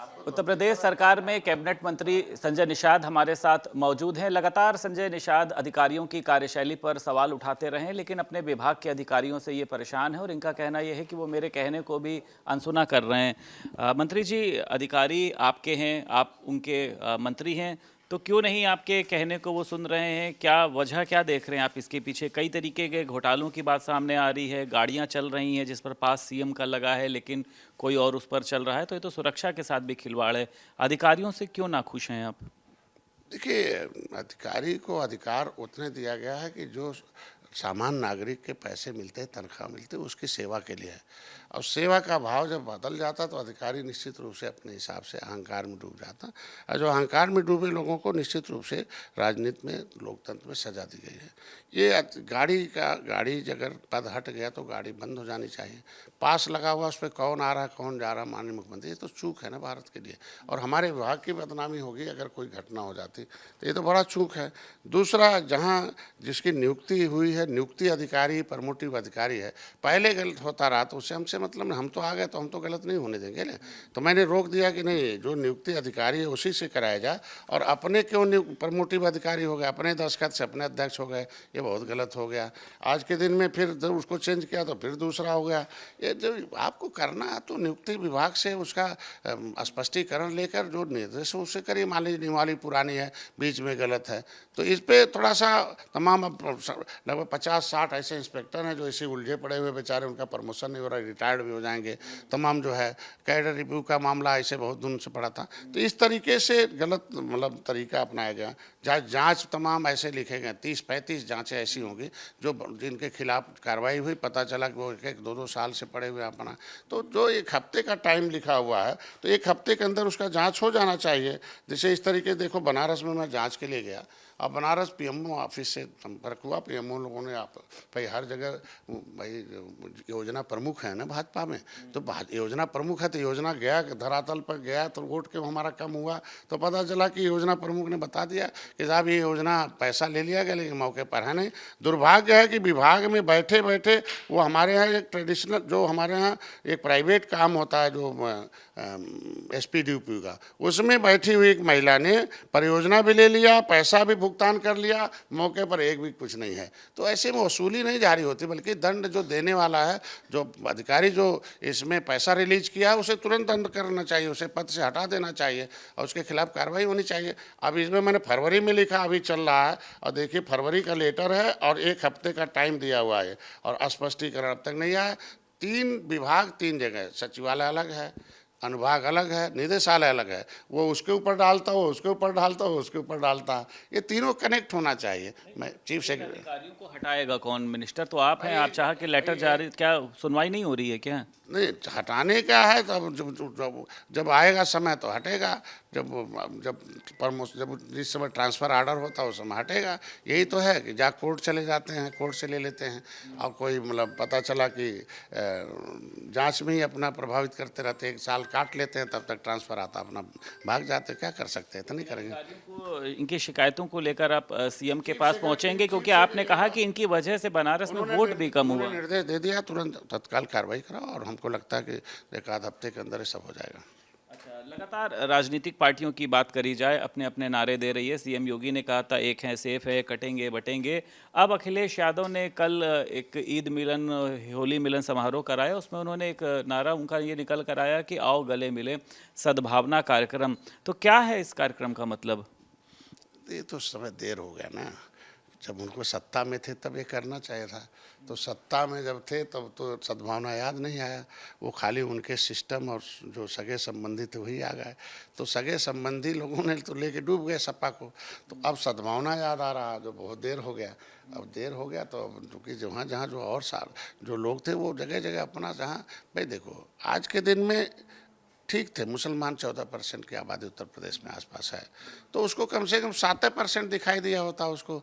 उत्तर प्रदेश सरकार में कैबिनेट मंत्री संजय निषाद हमारे साथ मौजूद हैं। लगातार संजय निषाद अधिकारियों की कार्यशैली पर सवाल उठाते रहे हैं, लेकिन अपने विभाग के अधिकारियों से ये परेशान है और इनका कहना यह है कि वो मेरे कहने को भी अनसुना कर रहे हैं। मंत्री जी, अधिकारी आपके हैं, आप उनके मंत्री हैं, तो क्यों नहीं आपके कहने को वो सुन रहे हैं? क्या वजह क्या देख रहे हैं आप इसके पीछे? कई तरीके के घोटालों की बात सामने आ रही है, गाड़ियां चल रही हैं जिस पर पास सीएम का लगा है लेकिन कोई और उस पर चल रहा है, तो ये तो सुरक्षा के साथ भी खिलवाड़ है। अधिकारियों से क्यों नाखुश हैं आप? देखिए, अधिकारी को अधिकार उतने दिया गया है कि जो सामान्य नागरिक के पैसे मिलते हैं, तनख्वाह मिलती है, उसकी सेवा के लिए है। और सेवा का भाव जब बदल जाता तो अधिकारी निश्चित रूप से अपने हिसाब से अहंकार में डूब जाता। और जो अहंकार में डूबे लोगों को निश्चित रूप से राजनीति में, लोकतंत्र में सजा दी गई है। ये गाड़ी अगर पद हट गया तो गाड़ी बंद हो जानी चाहिए। पास लगा हुआ, उस पर कौन आ रहा है कौन जा रहा, माननीय मुख्यमंत्री, ये तो चूक है ना भारत के लिए। और हमारे विभाग की बदनामी होगी अगर कोई घटना हो जाती, तो ये तो बड़ा चूक है। दूसरा, जहाँ जिसकी नियुक्ति हुई है, नियुक्ति अधिकारी प्रमोटिव अधिकारी है, पहले गलत होता रहा तो उससे हमसे मतलब नहीं, हम तो आ गए तो हम तो गलत नहीं होने देंगे ना। तो मैंने रोक दिया कि नहीं, जो नियुक्ति अधिकारी है उसी से कराया जाए। और अपने क्यों प्रमोटिव अधिकारी हो गए, अपने दस्तखत से अपने अध्यक्ष हो गए, ये बहुत गलत हो गया। आज के दिन में फिर जब उसको चेंज किया तो फिर दूसरा हो गया। ये जो आपको करना है तो नियुक्ति विभाग से उसका स्पष्टीकरण लेकर जो निर्देश उससे करिए। मान लीजिए निवाली पुरानी है, बीच में गलत है, तो इस पर थोड़ा सा तमाम लगभग 50-60 ऐसे इंस्पेक्टर हैं जो इसी उलझे पड़े हुए बेचारे, उनका प्रमोशन नहीं हो रहा, रिटायर्ड भी हो जाएंगे। तमाम जो है कैडर रिव्यू का मामला ऐसे बहुत दिन से पड़ा था। तो इस तरीके से गलत मतलब तरीका अपनाया गया। जांच तमाम ऐसे लिखे गए, 30-35 जांचें ऐसी होंगी जो जिनके खिलाफ कार्रवाई हुई, पता चला कि वो 1-2 साल से पड़े हुए अपना। तो जो 1 हफ्ते का टाइम लिखा हुआ है, तो 1 हफ्ते के अंदर उसका जाँच हो जाना चाहिए। जैसे इस तरीके देखो, बनारस में मैं जाँच के लिए गया, अब बनारस पीएमओ ऑफिस से संपर्क हुआ। पीएमओ लोगों ने आप भाई हर जगह भाई योजना प्रमुख है ना भाजपा में, तो योजना प्रमुख है तो योजना गया धरातल पर गया तो वोट क्यों हमारा कम हुआ? तो पता चला कि योजना प्रमुख ने बता दिया कि साहब ये योजना पैसा ले लिया गया लेकिन मौके पर है नहीं। दुर्भाग्य है कि विभाग में बैठे बैठे वो हमारे यहाँ एक ट्रेडिशनल, जो हमारे यहाँ एक प्राइवेट काम होता है जो SPDP का, उसमें बैठी हुई एक महिला ने परियोजना भी ले लिया, पैसा भी भुगतान कर लिया, मौके पर एक भी कुछ नहीं है। तो ऐसे में वसूली नहीं जारी होती, बल्कि दंड जो देने वाला है, जो अधिकारी जो इसमें पैसा रिलीज किया, उसे तुरंत दंड करना चाहिए, उसे पद से हटा देना चाहिए और उसके खिलाफ कार्रवाई होनी चाहिए। अब इसमें मैंने फरवरी में लिखा, अभी चल रहा है, और देखिए फरवरी का लेटर है और 1 हफ्ते का टाइम दिया हुआ है और स्पष्टीकरण अब तक नहीं आया। 3 विभाग 3 जगह, सचिवालय अलग है, अनुभाग अलग है, निदेशालय अलग है, वो उसके ऊपर डालता हो, उसके ऊपर डालता हो, उसके ऊपर डालता है। ये तीनों कनेक्ट होना चाहिए। मैं चीफ सेक्रेटरी, अधिकारियों को हटाएगा कौन? मिनिस्टर तो आप हैं, आप चाह के लेटर जारी, क्या सुनवाई नहीं हो रही है क्या? नहीं हटाने का है तो अब जब आएगा समय तो हटेगा। जब जब जब जिस समय ट्रांसफ़र ऑर्डर होता है उस समय हटेगा। यही तो है कि कोर्ट चले जाते हैं, कोर्ट से ले लेते हैं। अब कोई मतलब पता चला कि जांच में ही अपना प्रभावित करते रहते, 1 साल काट लेते हैं, तब तक ट्रांसफ़र आता, अपना भाग जाते। क्या कर सकते हैं, तो नहीं करेंगे। अधिकारियों को इनकी शिकायतों को लेकर आप सीएम के पास पहुंचेंगे, क्योंकि आपने कहा कि इनकी वजह से बनारस में वोट भी कम हुआ। निर्देश दे दिया, तुरंत तत्काल कार्रवाई कराओ, और हमको लगता है कि 1 आध हफ्ते के अंदर ये सब हो जाएगा। अच्छा, लगातार राजनीतिक पार्टियों की बात करी जाए, अपने अपने नारे दे रही है। सीएम योगी ने कहा था एक है, सेफ है, कटेंगे बटेंगे। अब अखिलेश यादव ने कल एक ईद मिलन, होली मिलन समारोह कराया, उसमें उन्होंने एक नारा उनका ये निकल कर आया कि आओ गले मिले, सद्भावना कार्यक्रम। तो क्या है इस कार्यक्रम का मतलब? ये तो समय देर हो गया ना। जब उनको सत्ता में थे तब ये करना चाहिए था। तो सत्ता में जब थे तब तो सद्भावना याद नहीं आया। वो खाली उनके सिस्टम और जो सगे संबंधी थे वही आ गए। तो सगे संबंधी लोगों ने तो लेके डूब गए सपा को। तो अब सद्भावना याद आ रहा, जो बहुत देर हो गया। अब देर हो गया तो क्योंकि जहाँ जहाँ जो और जो लोग थे वो जगह जगह अपना, जहाँ भाई देखो आज के दिन में ठीक थे, मुसलमान 14% की आबादी उत्तर प्रदेश में आसपास है, तो उसको कम से कम 7% दिखाई दिया होता उसको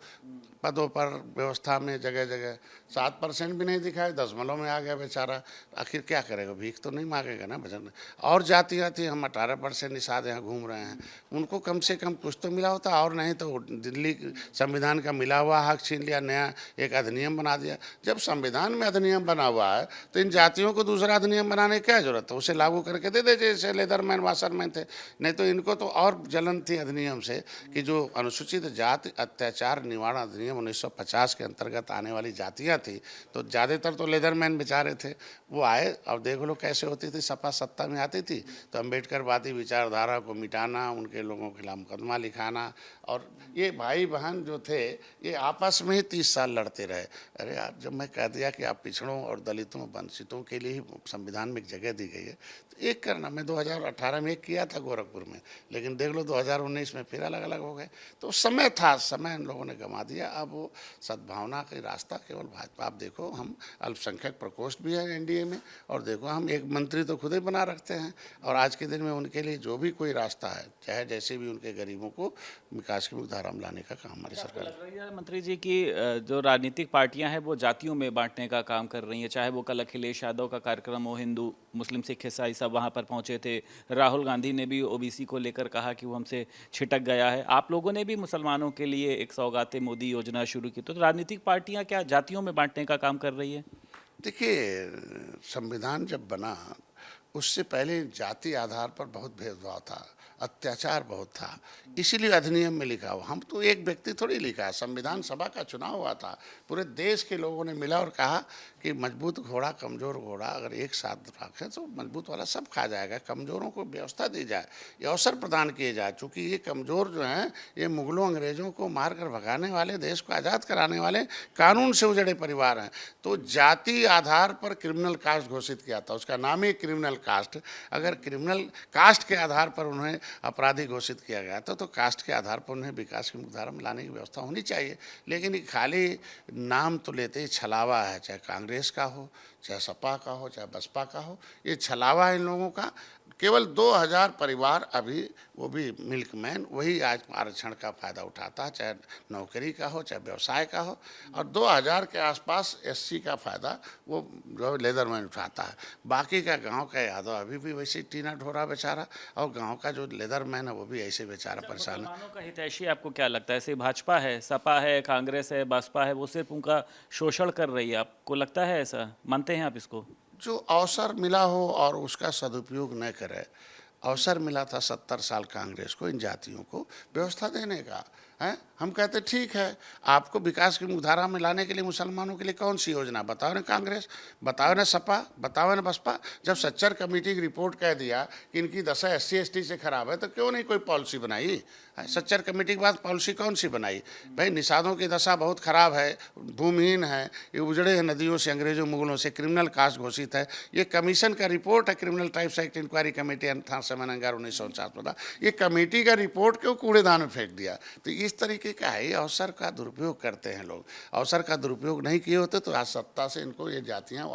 पदों पर, व्यवस्था में, जगह जगह। 7% भी नहीं दिखाई, दशमलव में आ गया बेचारा। आखिर क्या करेगा, भीख तो नहीं मांगेगा ना भजन। और जाती जाती हम 18% निषाद यहाँ घूम रहे हैं, उनको कम से कम कुछ तो मिला होता, और नहीं तो दिल्ली संविधान का मिला हुआ हक छीन लिया, नया एक अधिनियम बना दिया। जब संविधान में अधिनियम बना हुआ है तो इन जातियों को दूसरा अधिनियम बनाने की क्या जरूरत है? उसे लागू करके दे दीजिए जैसे लेदरमैन वाशरमैन थे। नहीं तो इनको तो और जलन थी अधिनियम से कि जो अनुसूचित जाति अत्याचार निवारण अधिनियम 1950 के अंतर्गत आने वाली जातियां थी, तो ज़्यादातर तो लेदरमैन बेचारे थे। वो आए और देख लो कैसे होती थी, सपा सत्ता में आती थी तो अम्बेडकरवादी विचारधारा को मिटाना, उनके लोगों के खिलाफ मुकदमा लिखाना, और ये भाई बहन जो थे ये आपस में ही 30 साल लड़ते रहे। अरे यार, जब मैं कह दिया कि आप पिछड़ों और दलितों वंचितों के लिए ही संविधान में एक जगह दी गई है तो एक करना। मैं 2018 में एक किया था गोरखपुर में, लेकिन देख लो 2019 में फिर अलग अलग हो गए। तो समय था, समय इन लोगों ने गंवा दिया। अब वो सद्भावना का रास्ता केवल भाजपा। आप देखो, हम अल्पसंख्यक प्रकोष्ठ भी है एनडीए में, और देखो हम एक मंत्री तो खुद ही बना रखते हैं, और आज के दिन में उनके लिए जो भी कोई रास्ता है, चाहे जैसे भी उनके गरीबों को विकास की मुख्यधारा में लाने का काम हमारी सरकार लग रही है मंत्री जी कि जो राजनीतिक पार्टियां हैं वो जातियों में बांटने का काम कर रही हैं, चाहे वो कल अखिलेश यादव का कार्यक्रम हो, हिंदू मुस्लिम सिख ईसाई सब वहां पर पहुंचे थे, राहुल गांधी ने भी ओबीसी को लेकर कहा कि वो हमसे छिटक गया है, आप लोगों ने भी मुसलमानों के लिए एक सौगाते मोदी योजना शुरू की, तो राजनीतिक पार्टियां क्या जातियों में बांटने का काम कर रही है? देखिए, संविधान जब बना उससे पहले जाति आधार पर बहुत भेदभाव था, अत्याचार बहुत था, इसीलिए अधिनियम में लिखा हुआ। हम तो एक व्यक्ति थोड़ी लिखा है, संविधान सभा का चुनाव हुआ था, पूरे देश के लोगों ने मिला और कहा कि मजबूत घोड़ा कमज़ोर घोड़ा अगर एक साथ रखें तो मजबूत वाला सब खा जाएगा, कमज़ोरों को व्यवस्था दी जाए, ये अवसर प्रदान किए जाए। चूँकि ये कमज़ोर जो हैं ये मुगलों अंग्रेज़ों को मार कर भगाने वाले, देश को आज़ाद कराने वाले कानून से उजड़े परिवार हैं। तो जाति आधार पर क्रिमिनल कास्ट घोषित किया था, उसका नाम ही क्रिमिनल कास्ट। अगर क्रिमिनल कास्ट के आधार पर उन्हें अपराधी घोषित किया गया था तो कास्ट के आधार पर उन्हें विकास की मुख्यधारा में लाने की व्यवस्था होनी चाहिए। लेकिन ये खाली नाम तो लेते ही छलावा है, चाहे कांग्रेस का हो, चाहे सपा का हो, चाहे बसपा का हो, ये छलावा है इन लोगों का। केवल 2000 परिवार अभी, वो भी मिल्कमैन, वही आज आरक्षण का फ़ायदा उठाता है, चाहे नौकरी का हो चाहे व्यवसाय का हो, और 2000 के आसपास एससी का फ़ायदा वो जो लेदरमैन उठाता है। बाकी का गांव का यादव अभी भी वैसे ही टीना ढोरा बेचारा, और गांव का जो लेदरमैन है वो भी ऐसे बेचारा परेशान है। मुसलमानों का हितैषी आपको क्या लगता है? सिर्फ भाजपा है, सपा है, कांग्रेस है, बसपा है, वो सिर्फ उनका शोषण कर रही है, आपको लगता है ऐसा? मानते हैं आप इसको? जो अवसर मिला हो और उसका सदुपयोग न करे। अवसर मिला था 70 साल कांग्रेस को इन जातियों को व्यवस्था देने का, है। हम कहते ठीक है, आपको विकास की मुख्यधारा में लाने के लिए मुसलमानों के लिए कौन सी योजना, बताओ ना कांग्रेस, बताओ ना सपा, बताओ ना बसपा। जब सच्चर कमेटी की रिपोर्ट कह दिया कि इनकी दशा एससी एसटी से खराब है तो क्यों नहीं कोई पॉलिसी बनाई? सच्चर कमेटी के बाद पॉलिसी कौन सी बनाई? भाई निषादों की दशा बहुत खराब है, भूमिहीन है, ये उजड़े हैं नदियों से, अंग्रेजों मुगलों से, क्रिमिनल कास्ट घोषित है। ये कमीशन का रिपोर्ट है, criminal tribes act inquiry committee 1949 में था। ये कमेटी का रिपोर्ट क्यों कूड़ेदान में फेंक दिया? तो इस तरीके का है, ये अवसर का दुरुपयोग करते हैं लोग। अवसर का दुरुपयोग नहीं किए होते तो आज सत्ता से इनको ये जातियाँ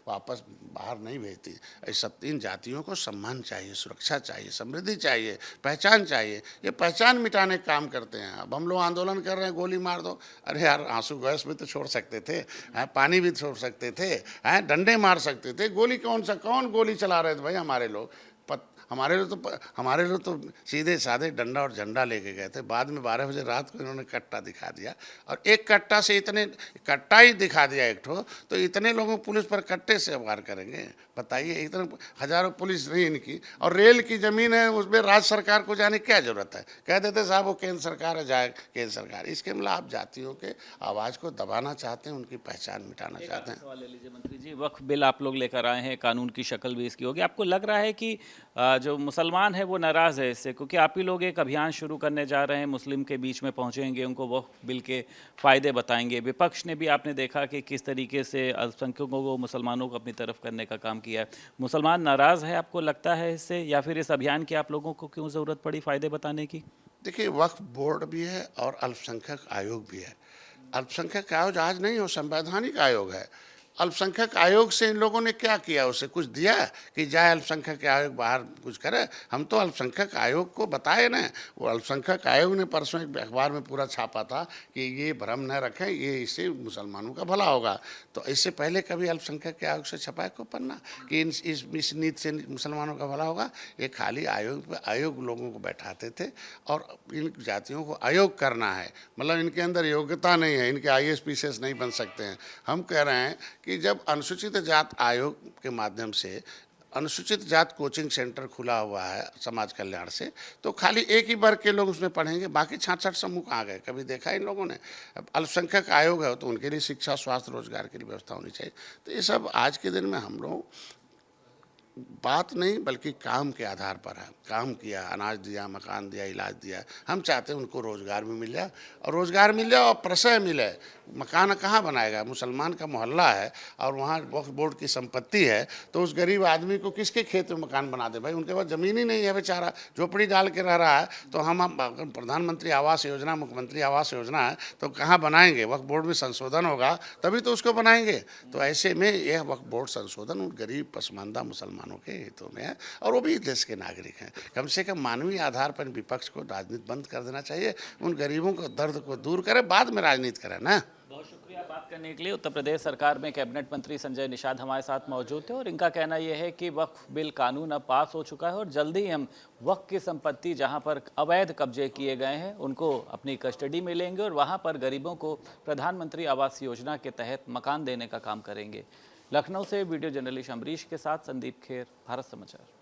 वापस बाहर नहीं भेजती। इस सब इन जातियों को सम्मान चाहिए, सुरक्षा चाहिए, समृद्धि चाहिए, पहचान चाहिए। ये पहचान मिटाने का काम करते हैं। अब हम लोग आंदोलन कर रहे हैं, गोली मार दो, अरे यार आंसू गैस भी तो छोड़ सकते थे, पानी भी छोड़ सकते थे, डंडे मार सकते थे। गोली कौन गोली चला रहे थे भाई? हमारे लोग तो सीधे साधे डंडा और झंडा लेके गए थे। बाद में 12 बजे रात को इन्होंने कट्टा दिखा दिया, और एक कट्टा से इतने, कट्टा ही दिखा दिया एक ठो, तो इतने लोगों पुलिस पर कट्टे से वार करेंगे? बताइए, इतने हजारों पुलिस नहीं इनकी, और रेल की ज़मीन है उसमें राज्य सरकार को जाने क्या ज़रूरत है? कह देते साहब वो केंद्र सरकार है, जाए केंद्र सरकार। इसके मतलब आप जातियों के आवाज़ को दबाना चाहते हैं, उनकी पहचान मिटाना चाहते हैं। सवाल ले लीजिए मंत्री जी, वक्फ बिल आप लोग लेकर आए हैं, कानून की शक्ल भी इसकी होगी, आपको लग रहा है कि जो मुसलमान है वो नाराज़ है इससे? क्योंकि आप ही लोग एक अभियान शुरू करने जा रहे हैं, मुस्लिम के बीच में पहुंचेंगे, उनको वक्फ बिल के फ़ायदे बताएंगे। विपक्ष ने भी, आपने देखा कि किस तरीके से अल्पसंख्यकों को, मुसलमानों को अपनी तरफ करने का काम किया है। मुसलमान नाराज़ है आपको लगता है इससे, या फिर इस अभियान की आप लोगों को क्यों ज़रूरत पड़ी फ़ायदे बताने की? देखिए, वक्फ बोर्ड भी है और अल्पसंख्यक आयोग भी है। अल्पसंख्यक आयोग आज नहीं, वो संवैधानिक आयोग है। अल्पसंख्यक आयोग से इन लोगों ने क्या किया? उसे कुछ दिया कि जाए अल्पसंख्यक आयोग बाहर कुछ करे? हम तो अल्पसंख्यक आयोग को बताए ना। वो अल्पसंख्यक आयोग ने परसों एक अखबार में पूरा छापा था कि ये भ्रम न रखें, ये इससे मुसलमानों का भला होगा। तो इससे पहले कभी अल्पसंख्यक के आयोग से छपा है को पन्ना कि इस नीति से मुसलमानों का भला होगा? ये खाली आयोग लोगों को बैठाते थे, और इन जातियों को आयोग करना है, मतलब इनके अंदर योग्यता नहीं है, इनके IAS PCS नहीं बन सकते हैं। हम कह रहे हैं कि जब अनुसूचित जात आयोग के माध्यम से अनुसूचित जात कोचिंग सेंटर खुला हुआ है समाज कल्याण से, तो खाली एक ही वर्ग के लोग उसमें पढ़ेंगे, बाकी 66 समूह कहाँ गए? कभी देखा इन लोगों ने? अब अल्पसंख्यक आयोग है तो उनके लिए शिक्षा, स्वास्थ्य, रोजगार के लिए व्यवस्था होनी चाहिए। तो ये सब आज के दिन में हम लोग बात नहीं बल्कि काम के आधार पर है। काम किया, अनाज दिया, मकान दिया, इलाज दिया। हम चाहते हैं उनको रोज़गार भी मिल जाए, और रोज़गार मिल जाए और प्रशय मिले। मकान कहाँ बनाएगा? मुसलमान का मोहल्ला है और वहाँ वक्फ बोर्ड की संपत्ति है, तो उस गरीब आदमी को किसके खेत में मकान बना दे भाई? उनके पास ज़मीन ही नहीं है, बेचारा झोपड़ी डाल के रह रहा है। तो हम प्रधानमंत्री आवास योजना, मुख्यमंत्री आवास योजना है, तो कहाँ बनाएंगे? वक्फ बोर्ड में संशोधन होगा तभी तो उसको बनाएंगे। तो ऐसे में यह वक्फ बोर्ड संशोधन उन गरीब पसमानदा मुसलमानों के हितों में है, और वो भी देश के नागरिक हैं। कम से कम मानवीय आधार पर विपक्ष को राजनीति बंद कर देना चाहिए, उन गरीबों को दर्द को दूर करे, बाद में राजनीति करें ना। बहुत शुक्रिया बात करने के लिए। उत्तर प्रदेश सरकार में कैबिनेट मंत्री संजय निषाद हमारे साथ मौजूद थे और इनका कहना यह है कि वक्फ बिल कानून अब पास हो चुका है और जल्दी ही हम वक्फ की संपत्ति जहां पर अवैध कब्जे किए गए हैं उनको अपनी कस्टडी में लेंगे और वहां पर गरीबों को प्रधानमंत्री आवास योजना के तहत मकान देने का काम करेंगे। लखनऊ से वीडियो जर्नलिस्ट अमरीश के साथ संदीप खेर, भारत समाचार।